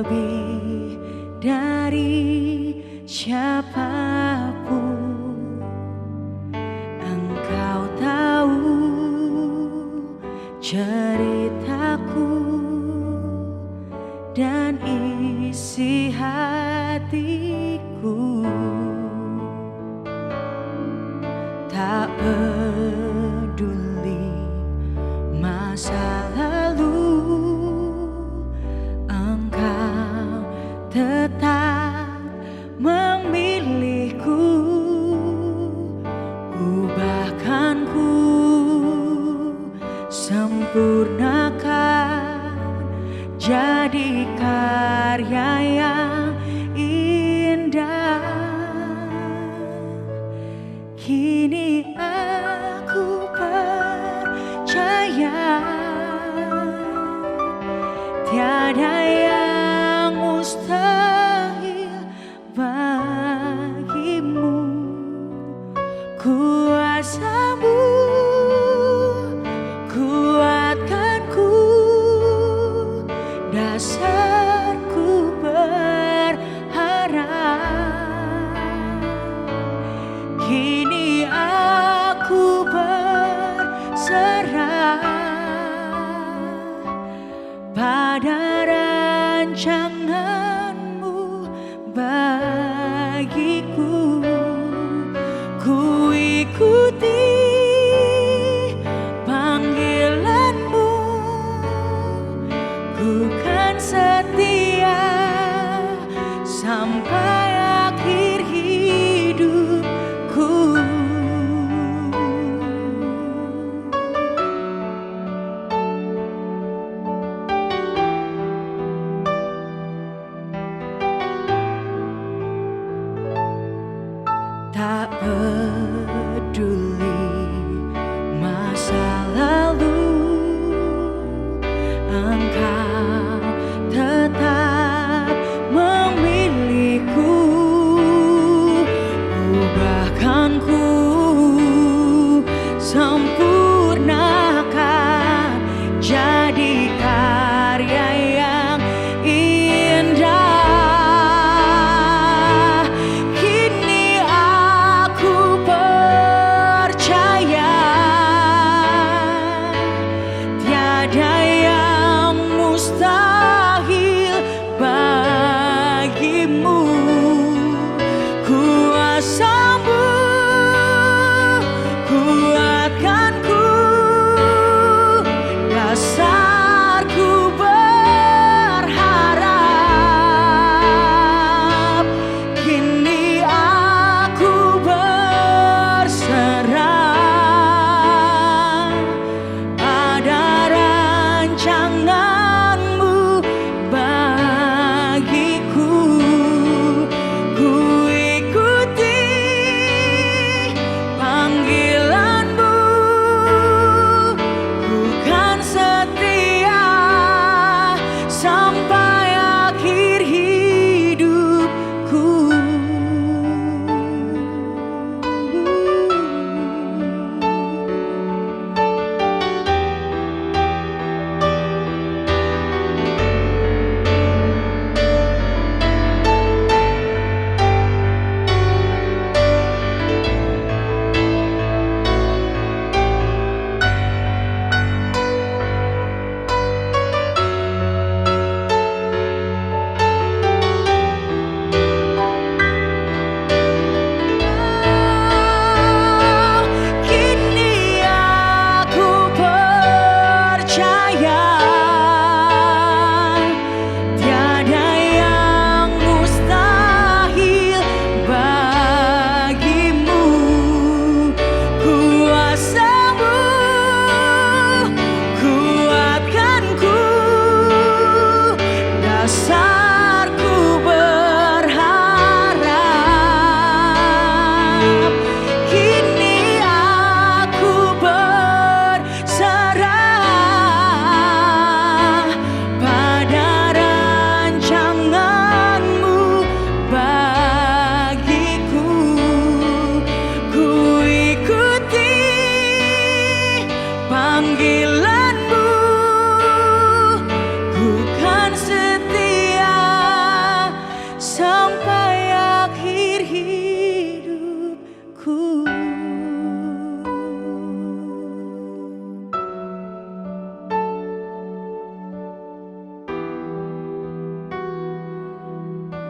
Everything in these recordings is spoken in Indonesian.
lebih dari siapapun. Engkau tahu ceritaku dan isi hatiku. Tak peduli masa lalu, Engkau tetap memilihku. Ubahkanku, sempurnakan jadi karya yang indah. Kini aku percaya tiada yang mustahil bagimu. Kuasa-Mu kuatkanku, dasarku berharap. Kini aku berserah pada rancangan-Mu bagiku. Ku ikuti panggilan-Mu, ku kan setia sampai akhir hidupku. Tak peduli masa lalu, Engkau tetap memilihku.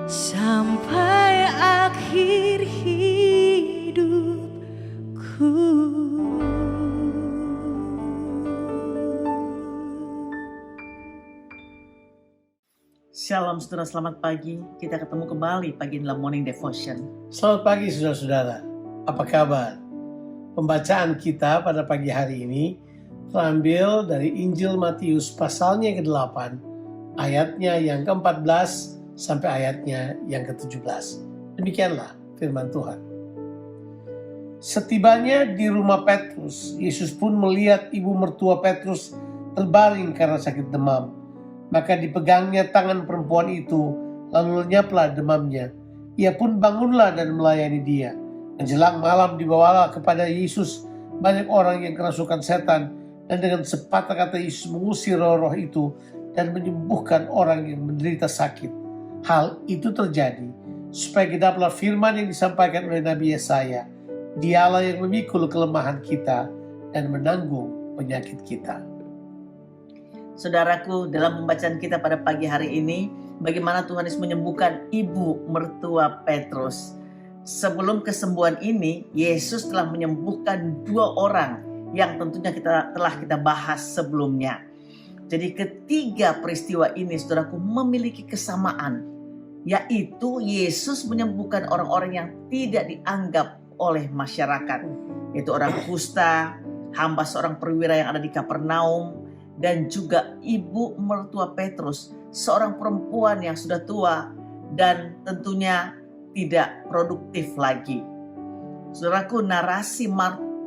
sampai akhir hidupku. Shalom saudara, selamat pagi. Kita ketemu kembali pagi dalam Morning Devotion. Selamat pagi saudara-saudara, apa kabar? Pembacaan kita pada pagi hari ini terambil dari Injil Matius pasalnya ke-8, ayatnya yang ke-14 sampai ayatnya yang ke-17. Demikianlah firman Tuhan. Setibanya di rumah Petrus, Yesus pun melihat ibu mertua Petrus terbaring karena sakit demam. Maka dipegangnya tangan perempuan itu, lalu lenyaplah demamnya. Ia pun bangunlah dan melayani dia. Menjelang malam dibawalah kepada Yesus banyak orang yang kerasukan setan, dan dengan sepatah kata Yesus mengusir roh-roh itu dan menyembuhkan orang yang menderita sakit. Hal itu terjadi supaya genaplah firman yang disampaikan oleh Nabi Yesaya, Dialah yang memikul kelemahan kita dan menanggung penyakit kita. Saudaraku, dalam pembacaan kita pada pagi hari ini, bagaimana Tuhan Yesus menyembuhkan ibu mertua Petrus. Sebelum kesembuhan ini, Yesus telah menyembuhkan 2 orang yang tentunya telah kita bahas sebelumnya. Jadi ketiga peristiwa ini, saudaraku, memiliki kesamaan, yaitu Yesus menyembuhkan orang-orang yang tidak dianggap oleh masyarakat, yaitu orang kusta, hamba seorang perwira yang ada di Kapernaum, dan juga ibu mertua Petrus, seorang perempuan yang sudah tua dan tentunya tidak produktif lagi. Saudaraku, narasi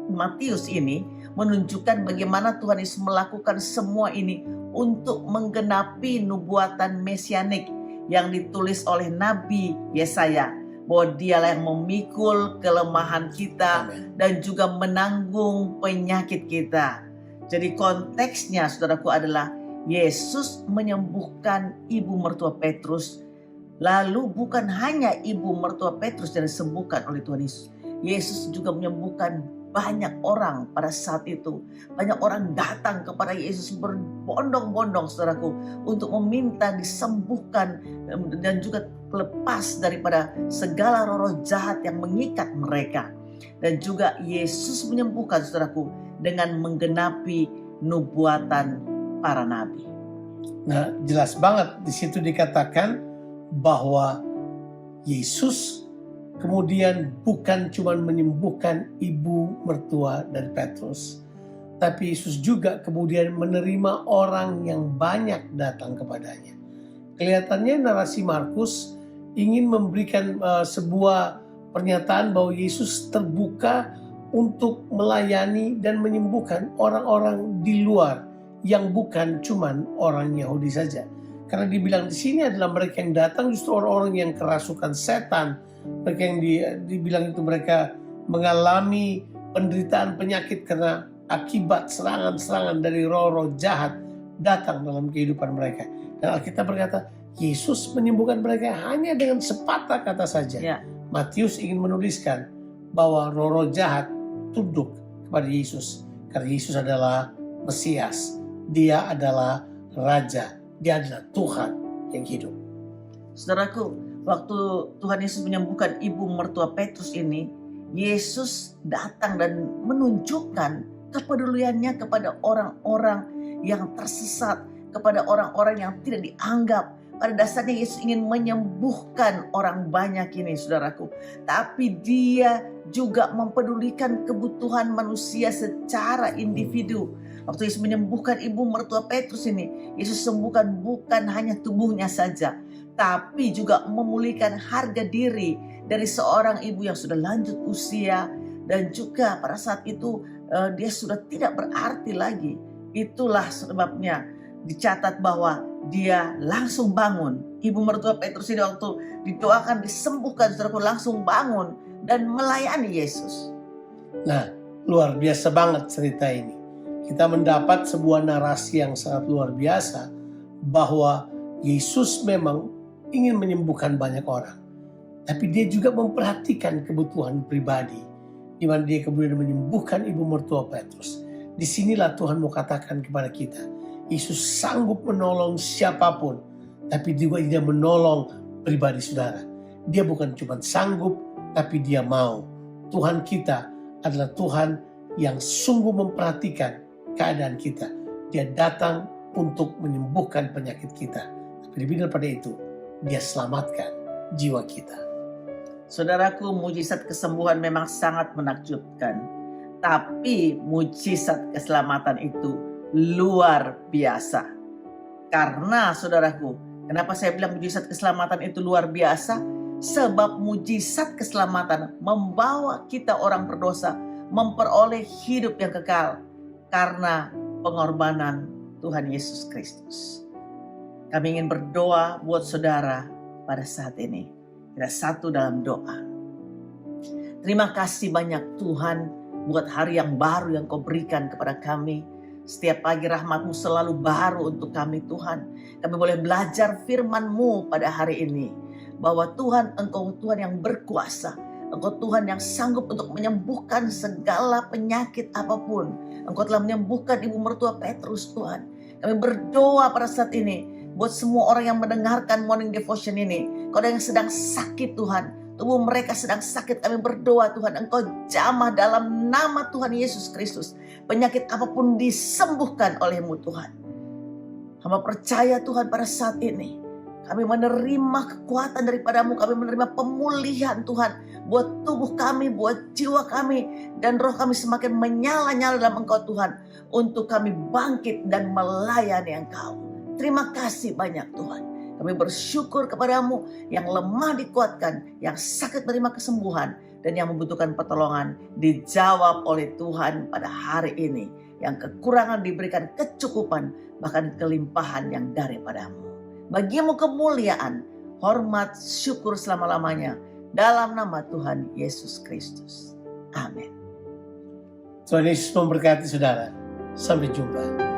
Matius ini menunjukkan bagaimana Tuhan Yesus melakukan semua ini untuk menggenapi nubuatan mesianik yang ditulis oleh Nabi Yesaya, bahwa Dialah yang memikul kelemahan kita dan juga menanggung penyakit kita. Jadi konteksnya, saudaraku, adalah Yesus menyembuhkan ibu mertua Petrus. Lalu bukan hanya ibu mertua Petrus yang disembuhkan oleh Tuhan Yesus. Yesus juga menyembuhkan banyak orang pada saat itu. Banyak orang datang kepada Yesus berbondong-bondong, saudaraku, untuk meminta disembuhkan dan juga lepas daripada segala roh jahat yang mengikat mereka. Dan juga Yesus menyembuhkan, saudaraku, dengan menggenapi nubuatan para nabi. Nah, jelas banget di situ dikatakan bahwa Yesus kemudian bukan cuma menyembuhkan ibu mertua dari Petrus, tapi Yesus juga kemudian menerima orang yang banyak datang kepadanya. Kelihatannya narasi Markus ingin memberikan sebuah pernyataan bahwa Yesus terbuka untuk melayani dan menyembuhkan orang-orang di luar yang bukan cuman orang Yahudi saja. Karena dibilang di sini adalah mereka yang datang justru orang-orang yang kerasukan setan. Mereka yang dibilang itu mereka mengalami penderitaan penyakit karena akibat serangan-serangan dari roh-roh jahat datang dalam kehidupan mereka. Dan Alkitab berkata, Yesus menyembuhkan mereka hanya dengan sepatah kata saja. Ya. Matius ingin menuliskan bahwa roh-roh jahat tunduk kepada Yesus. Karena Yesus adalah Mesias. Dia adalah Raja. Dia adalah Tuhan yang hidup. Saudaraku, waktu Tuhan Yesus menyembuhkan ibu mertua Petrus ini, Yesus datang dan menunjukkan kepeduliannya kepada orang-orang yang tersesat, kepada orang-orang yang tidak dianggap. Pada dasarnya Yesus ingin menyembuhkan orang banyak ini, saudaraku. Tapi dia juga mempedulikan kebutuhan manusia secara individu. Waktu Yesus menyembuhkan ibu mertua Petrus ini, Yesus sembuhkan bukan hanya tubuhnya saja, tapi juga memulihkan harga diri dari seorang ibu yang sudah lanjut usia. Dan juga pada saat itu dia sudah tidak berarti lagi. Itulah sebabnya dicatat bahwa dia langsung bangun. Ibu mertua Petrus ini waktu didoakan disembuhkan, saudaraku, langsung bangun dan melayani Yesus. Nah, luar biasa banget cerita ini. Kita mendapat sebuah narasi yang sangat luar biasa bahwa Yesus memang ingin menyembuhkan banyak orang. Tapi dia juga memperhatikan kebutuhan pribadi, di mana dia kemudian menyembuhkan ibu mertua Petrus. Disinilah Tuhan mau katakan kepada kita, Yesus sanggup menolong siapapun, tapi juga dia menolong pribadi saudara. Dia bukan cuma sanggup, tapi dia mau. Tuhan kita adalah Tuhan yang sungguh memperhatikan keadaan kita. Dia datang untuk menyembuhkan penyakit kita. Tapi lebih daripada itu, dia selamatkan jiwa kita. Saudaraku, mujizat kesembuhan memang sangat menakjubkan. Tapi mujizat keselamatan itu luar biasa. Karena saudaraku, kenapa saya bilang mujizat keselamatan itu luar biasa? Sebab mujizat keselamatan membawa kita orang berdosa memperoleh hidup yang kekal karena pengorbanan Tuhan Yesus Kristus. Kami ingin berdoa buat saudara pada saat ini. Kita satu dalam doa. Terima kasih banyak Tuhan buat hari yang baru yang Kau berikan kepada kami. Setiap pagi rahmat-Mu selalu baru untuk kami Tuhan. Kami boleh belajar firman-Mu pada hari ini. Bahwa Tuhan, Engkau Tuhan yang berkuasa. Engkau Tuhan yang sanggup untuk menyembuhkan segala penyakit apapun. Engkau telah menyembuhkan ibu mertua Petrus Tuhan. Kami berdoa pada saat ini. Buat semua orang yang mendengarkan morning devotion ini. Kalau yang sedang sakit Tuhan. Tubuh mereka sedang sakit. Kami berdoa Tuhan. Engkau jamah dalam nama Tuhan Yesus Kristus. Penyakit apapun disembuhkan oleh-Mu Tuhan. Hamba percaya Tuhan pada saat ini. Kami menerima kekuatan daripada-Mu. Kami menerima pemulihan Tuhan. Buat tubuh kami, buat jiwa kami. Dan roh kami semakin menyala-nyala dalam Engkau Tuhan. Untuk kami bangkit dan melayani Engkau. Terima kasih banyak Tuhan. Kami bersyukur kepada-Mu. Yang lemah dikuatkan. Yang sakit menerima kesembuhan. Dan yang membutuhkan pertolongan dijawab oleh Tuhan pada hari ini. Yang kekurangan diberikan kecukupan. Bahkan kelimpahan yang daripada-Mu. Bagimu kemuliaan, hormat, syukur selama-lamanya. Dalam nama Tuhan Yesus Kristus. Amin. Tuhan Yesus memberkati saudara. Sampai jumpa.